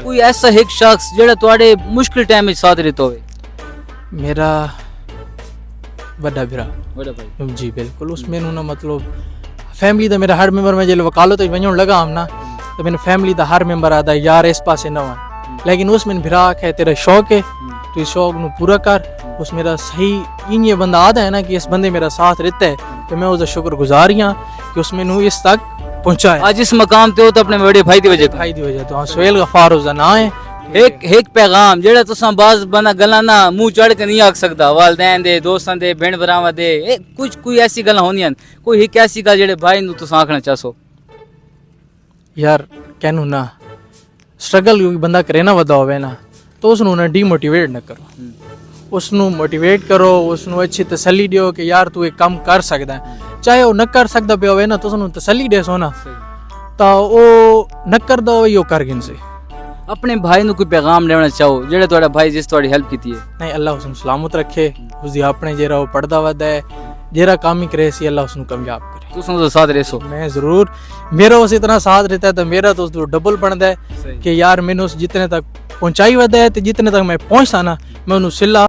कोई ऐसा एक शख्स जेड़ा तुहाडे मुश्किल टाइम में साथ रहता होवे? मेरा बड़ा भरा बड़ा भाई जी बिल्कुल उसमें ना मतलब फैमिली दा मेरा हर मेंबर में जेल वकालत वजन लगा हम ना तो मैंने फैमिली दा हर मेंबर आता यार इस पासे ना वन लेकिन उसमें भरा है तेरा शौक है तो इस शौक ਨੂੰ पूरा कर उस मेरा सही इन ये बंदा आता है ना कि इस बंदे मेरा साथ रहता है तो मैं उसका शुक्रगुजार हां कि उसमें इस तक पहुंचाया। आज इस मकाम ते हो तो अपने बड़े भाई दी वजह तो। भाई दी वजह तो सोहेल गफार उसका नाम है। एक पैगाम जेड़ा तुसां बाज बंदा गल्लां ना मुंह चढ़ के नहीं आख सकदा वालदैन दे दोस्तां दे भैन भरावां दे कुछ कोई ऐसी गल्लां होंदियां कोई एक ऐसी गल जेड़े भाई नूं तुसां आखना चाहो? यार कहनू ना स्ट्रगल कोई बंदा करे ना वदा होवे ना तो उसनू ना डीमोटिवेट ना करो उसनू मोटिवेट करो उसनू अच्छी तसल्ली दियो कि यार तू एक काम कर सकदा है चाहे वो न कर सकदा पे होवे ना तो उसनू तसल्ली दे सो ना तो वो न करदा होवे यो कर गिन से। अपने भाई नूं कोई पैगाम देना चाहो जेड़ा तुहाडा भाई जिस तुहाडी हेल्प कीती है? नहीं अल्लाह उसनू सलामत रखे उसदी अपने जेरा वो पढ़दा वदा है जेरा काम ही करे सी अल्लाह उसनू कामयाब करे। तुसां तो साथ रहसो? मैं जरूर मेरा उस इतना साथ रहता है तो मेरा तो उस डबल बनता है कि यार मैंने उस जितने तक पहुंचाई वदा है तो जितने तक मैं पहुंचता ना मैं उन्हें सिला